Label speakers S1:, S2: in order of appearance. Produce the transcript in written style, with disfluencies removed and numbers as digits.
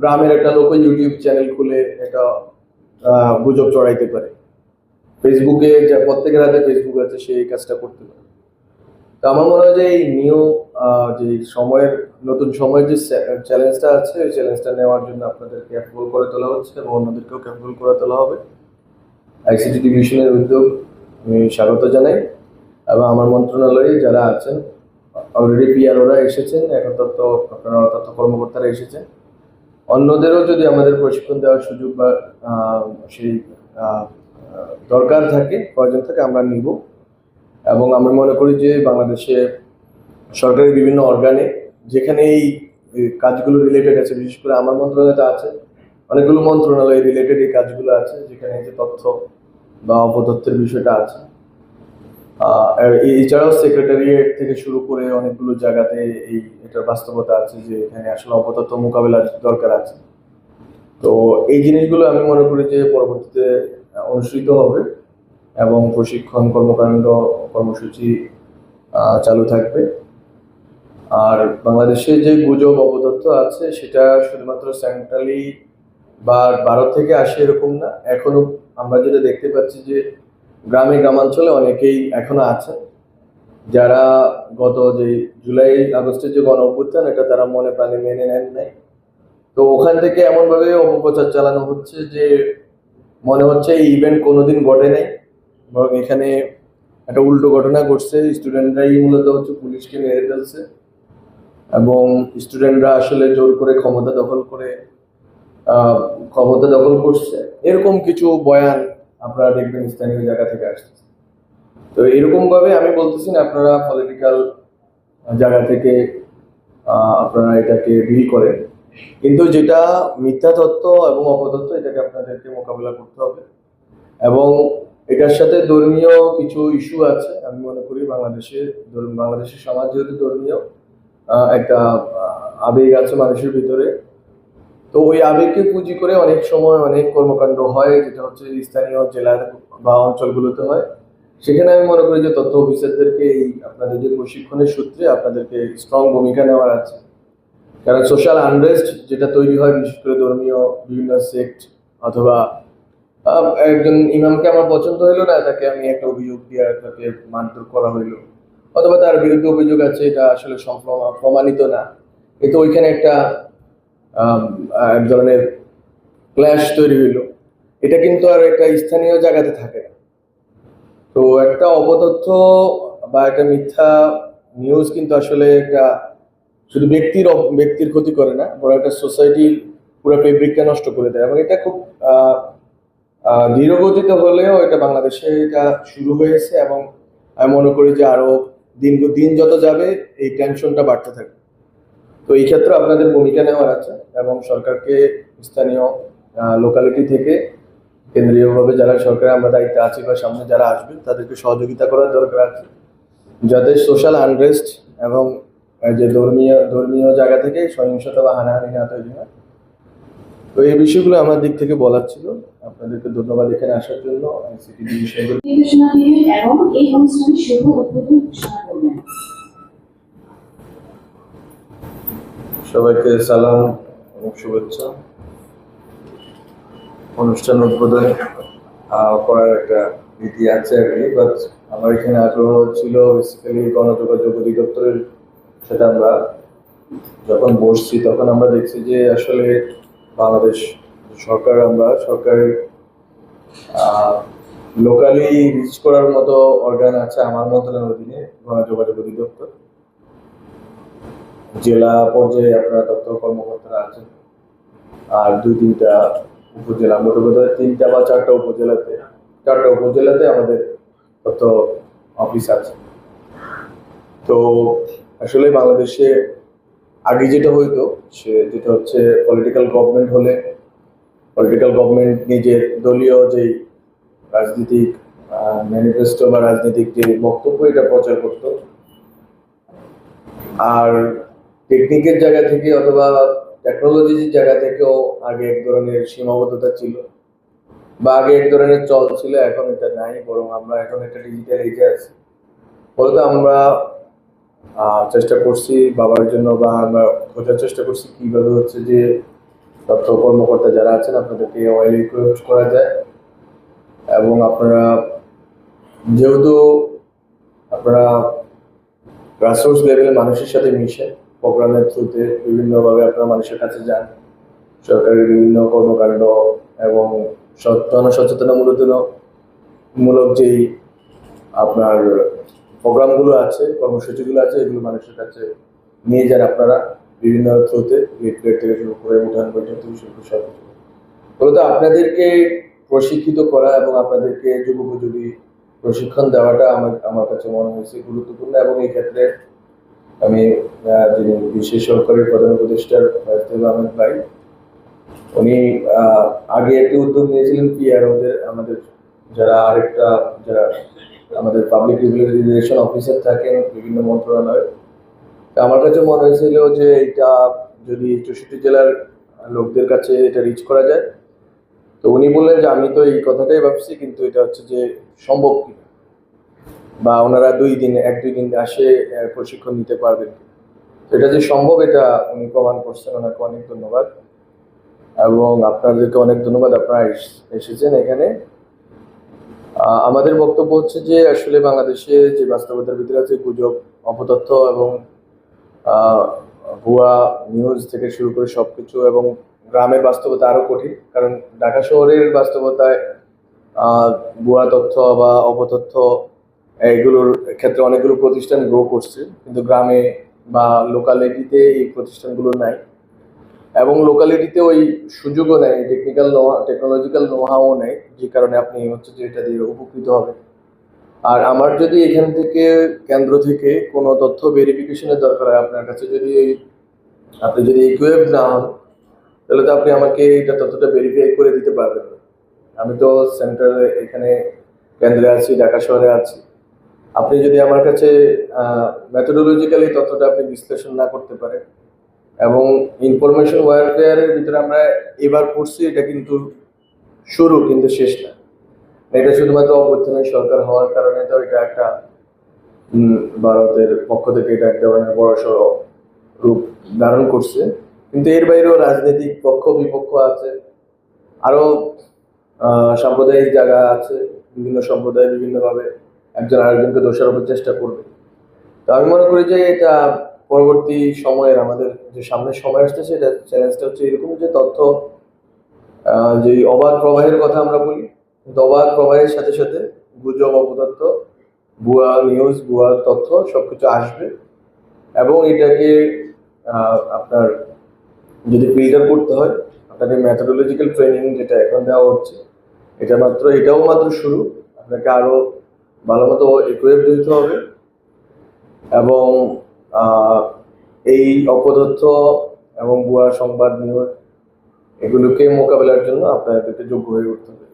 S1: গ্রামের একটা লোক ইউটিউব চ্যানেল খুলে একটা গুজব চড়াইতে পারে। ফেসবুকে যা প্রত্যেকের হাতে ফেসবুক আছে, সে এই কাজটা করতে পারে। তো আমার মনে হয় যে এই নিউ যে সময়ের নতুন সময়ের যে চ্যালেঞ্জটা আছে, ওই চ্যালেঞ্জটা নেওয়ার জন্য আপনাদের ক্যাপেবল করে তোলা হচ্ছে এবং অন্যদেরকেও ক্যাপেবল করে তোলা হবে। আইসিটি ডিভিশনের উদ্যোগ আমি স্বাগত জানাই, এবং আমার মন্ত্রণালয়ে যারা আছেন অলরেডি পিআরওরা এসেছেন, এখন তথ্য আপনারা তথ্য কর্মকর্তারা এসেছেন। অন্যদেরও যদি আমাদের প্রশিক্ষণ দেওয়ার সুযোগ বা সেই দরকার থাকে, প্রয়োজন থাকে, আমরা নিব। এবং আমি মনে করি যে বাংলাদেশে সরকারি বিভিন্ন অর্গানে যেখানে এই কাজগুলো রিলেটেড আছে, বিশেষ করে আমার মন্ত্রণালয়তে আছে, অনেকগুলো মন্ত্রণালয় রিলেটেড এই কাজগুলো আছে, যেখানে যে তথ্য বা অপতথ্যের বিষয়টা আছে। এছাড়াও সেক্রেটারিয়েট থেকে শুরু করে অনেকগুলো জায়গাতে এটার বাস্তবতা আছে যে এখানে আসলে অপতথ্য মোকাবেলার দরকার আছে। তো এই জিনিসগুলো আমি মনে করি যে পরবর্তীতে অনুষ্ঠিত হবে এবং প্রশিক্ষণ কর্মকাণ্ড কর্মসূচি চালু থাকবে। আর বাংলাদেশে যে গুজব অপতথ্য আছে সেটা শুধুমাত্র সেন্ট্রালি বা ভারত থেকে আসে এরকম না। এখনো আমরা যেটা দেখতে পাচ্ছি যে গ্রামাঞ্চলে অনেকেই এখনো আছে যারা গত যে জুলাই আগস্টের যে গণ অভ্যুত্থান, এটা তারা মনে প্রাণে মেনে নেন নাই। তো ওখান থেকে এমনভাবে অপপ্রচার চালানো হচ্ছে যে মনে হচ্ছে এই ইভেন্ট কোনোদিন ঘটে নাই, বরং এখানে একটা উল্টো ঘটনা ঘটছে। স্টুডেন্টরাই মূলত হচ্ছে পুলিশকে মেরে ফেলছে এবং স্টুডেন্টরা আসলে জোর করে ক্ষমতা দখল করছে, এরকম কিছু বয়ান আপনারা দেখবেন স্থানীয় জায়গা থেকে আসছে। তো এরকম ভাবে আমি বলতেছি না আপনারা পলিটিক্যাল জায়গা থেকে আপনারা এটাকে ডিল করেন, কিন্তু যেটা মিথ্যা তথ্য এবং অপতথ্য, এটাকে আপনাদেরকে মোকাবিলা করতে হবে। এবং এটার সাথে ধর্মীয় কিছু ইস্যু আছে। আমি মনে করি বাংলাদেশের সমাজ যেহেতু ধর্মীয়, একটা আবেগ আছে মানুষের ভিতরে। তো ওই আবেগকে পুঁজি করে অনেক সময় অনেক কর্মকাণ্ড হয়, যেটা হচ্ছে স্থানীয় জেলার বা অঞ্চলগুলোতে হয়। সেখানে আমি মনে করি যে তথ্য অফিসারদেরকে এই আপনাদের যে প্রশিক্ষণের সূত্রে আপনাদেরকে স্ট্রং ভূমিকা নেওয়ার আছে। কারণ সোশ্যাল আনরেস্ট যেটা তৈরি হয়, বিশেষ করে ধর্মীয় বিভিন্ন সেক্ট অথবা একজন ইমামকে আমার পছন্দ হইলো না, তাকে আমি একটা অভিযোগ দিয়ে তাকে মারধর করা হইলো, অথবা তার বিরুদ্ধে অভিযোগ আছে, এটা আসলে প্রমাণিত না, কিন্তু ওইখানে একটা এক ধরনের ক্ল্যাশ তৈরি হইলো। এটা কিন্তু আর একটা স্থানীয় জায়গাতে থাকে না। তো একটা অপতথ্য বা একটা মিথ্যা নিউজ কিন্তু আসলে একটা শুধু ব্যক্তির ক্ষতি করে না, বড় একটা সোসাইটির পুরো ফেব্রিকটা নষ্ট করে দেয়। এবং এটা খুব ধীর গতিতে হলেও এটা বাংলাদেশে এটা শুরু হয়েছে, এবং আমি মনে করি যে আরো দিন যত যাবে এই টেনশনটা বাড়তে থাকবে। তো এই ক্ষেত্রে আপনাদের ভূমিকা নেওয়ার আছে, এবং সরকারকে স্থানীয় লোকালিটি থেকে কেন্দ্রীয়ভাবে যারা সরকারে আমরা দায়িত্বে আছি বা সামনে যারা আসবে তাদেরকে সহযোগিতা করার দরকার আছে, যাতে সোশ্যাল আনরেস্ট এবং যে ধর্মীয় জায়গা থেকে সহিংসতা বা হানাহানি না তৈরি হয়। তো এই বিষয়গুলো আমার দিক থেকে বলার ছিল। আপনাদেরকে ধন্যবাদ এখানে আসার জন্য। সবাইকে সালাম এবং শুভেচ্ছা। অনুষ্ঠান উদ্বোধন করার একটা রীতি আছে আর কি, বাট আমার এখানে আগ্রহ ছিল বেসিক্যালি গণযোগাযোগ অধিদপ্তরের সাথে আমরা যখন বসছি তখন আমরা দেখছি যে আসলে বাংলাদেশ সরকারের লোকালি রিচ করার মতো অর্গান আছে আমার মন্ত্রণালয়ের অধীনে, গণযোগাযোগ অধিদপ্তর। জেলা পর্যায়ে আপনারা তথ্য কর্মকর্তারা আছেন, আর 2-3টা উপজেলা, মোটামুটি 3টা বা 4টা উপজেলাতে আমাদের তথ্য অফিস আছে। তো আসলে বাংলাদেশে আগে যেটা হইতো যেটা হচ্ছে পলিটিক্যাল গভর্নমেন্ট নিজের দলীয় যে রাজনীতিক ম্যানিফেস্টো বা রাজনৈতিক যে বক্তব্য এটা প্রচার করত, আর টেকনিকের জায়গা থেকে অথবা টেকনোলজির জায়গা থেকেও আগে এক ধরনের সীমাবদ্ধতা ছিল বা আগে এক ধরনের চল ছিল, এখন এটা নাই, বরং আমরা এখন একটা ডিজিটাল এজে আছি। ফলত আমরা চেষ্টা করছি বাবার জন্য, বা আমরা খোঁজার চেষ্টা করছি কিভাবে হচ্ছে যে তথ্য কর্মকর্তা যারা আছেন আপনাদেরকে ওয়েল ইকুইপড করা যায়। এবং আপনারা যেহেতু আপনারা গ্রাসরুটস লেভেলে মানুষের সাথে মিশে প্রোগ্রামের থ্রুতে বিভিন্নভাবে আপনারা মানুষের কাছে যান, সরকারের বিভিন্ন কর্মকাণ্ড এবং জনসচেতনামূলক যেই আপনার প্রোগ্রামগুলো আছে, কর্মসূচিগুলো আছে, এগুলো মানুষের কাছে নিয়ে যান আপনারা বিভিন্ন থ্রুতে, লিফলেট থেকে শুরু করে উঠান বৈঠক থেকে শুরু করে সব কিছু। মূলত আপনাদেরকে প্রশিক্ষিত করা এবং আপনাদেরকে যুগোপযোগী প্রশিক্ষণ দেওয়াটা আমার কাছে মনে হয়েছে গুরুত্বপূর্ণ। এবং এই ক্ষেত্রে আমি যিনি বিশেষ সরকারের প্রধান উপদেষ্টার আহমেদ ভাই, উনি আগে একটি উদ্যোগ নিয়েছিলেন পিআরওদের, আমাদের যারা আমাদের পাবলিক রিলেশন অফিসার থাকেন বিভিন্ন মন্ত্রণালয়ে। আমার কাছে মনে হয়েছিল যে এটা যদি 64 জেলার লোকদের কাছে এটা রিচ করা যায়। তো উনি বললেন যে আমি তো এই কথাটাই ভাবছি, কিন্তু এটা হচ্ছে যে সম্ভব কিনা, বা ওনারা 1-2 দিন আসে প্রশিক্ষণ নিতে পারবেন। এটা যে সম্ভব এটা উনি প্রমাণ করছেন। ওনাকে অনেক ধন্যবাদ এবং আপনাদেরকে অনেক ধন্যবাদ, আপনারা এসেছেন এখানে। আমাদের বক্তব্য হচ্ছে যে আসলে বাংলাদেশে যে বাস্তবতার ভিতরে আছে গুজব, অপতথ্য এবং ভুয়া নিউজ থেকে শুরু করে সবকিছু, এবং গ্রামের বাস্তবতা আরো কঠিন, কারণ ঢাকা শহরের বাস্তবতায় ভুয়া তথ্য বা অপতথ্য এগুলোর ক্ষেত্রে অনেকগুলো প্রতিষ্ঠান গ্রো করছে, কিন্তু গ্রামে বা লোকালিটিতে এই প্রতিষ্ঠানগুলো নাই, এবং লোকালিটিতে ওই সুযোগও নেই, টেকনোলজিক্যাল নোহাও নেই, যে কারণে আপনি হচ্ছে যে এটা দিয়ে উপকৃত হবেন। আর আমার যদি এখান থেকে কেন্দ্র থেকে কোনো তথ্য ভেরিফিকেশনের দরকার হয় আপনার কাছে, আপনি যদি ইকুইপ না হন, তাহলে তো আপনি আমাকে এটা তথ্যটা ভেরিফাই করে দিতে পারবেন না। আমি তো সেন্টারে এখানে কেন্দ্রে আছি, ঢাকা শহরে আছি। আপনি যদি আমার কাছে মেথোডোলজিক্যালি তথ্যটা আপনি বিশ্লেষণ না করতে পারেন, এবং ইনফরমেশন ওয়ারফেয়ারের ভিতরে আমরা এবার পড়ছি, এটা কিন্তু শুরু, কিন্তু শেষ না। এটা শুধুমাত্র অভ্যুত্থানের সরকার হওয়ার কারণে তো এটা একটা ভারতের পক্ষ থেকে এটা একটা বড়সড় রূপ ধারণ করছে, কিন্তু এর বাইরেও রাজনৈতিক পক্ষ বিপক্ষ আছে, আরো সাম্প্রদায়িক জায়গা আছে, বিভিন্ন সম্প্রদায় বিভিন্নভাবে একজন আরেকজনকে দোষারোপের চেষ্টা করবে। তো আমি মনে করি যে এটা পরবর্তী সময়ের আমাদের যে সামনের সময় আসতেছে, এটা চ্যালেঞ্জটা হচ্ছে এরকম যে তথ্য যে অবাধ প্রবাহের কথা আমরা বলি, কিন্তু অবাধ প্রবাহের সাথে সাথে গুজব, অপতথ্য, ভুয়া নিউজ, ভুয়া তথ্য সবকিছু আসবে, এবং এটাকে আপনার যদি ফিল্টার করতে হয়, আপনাদের মেথোডোলজিক্যাল ট্রেনিং যেটা এখন দেওয়া হচ্ছে, এটাও মাত্র শুরু। আপনাকে আরো ভালো মতো ইকুইপড হতে হবে, এবং এই অপতথ্য এবং ভুয়া সংবাদ নিউজ এগুলোকে মোকাবেলার জন্য আপনাদেরকে যোগ্য হয়ে উঠতে হবে।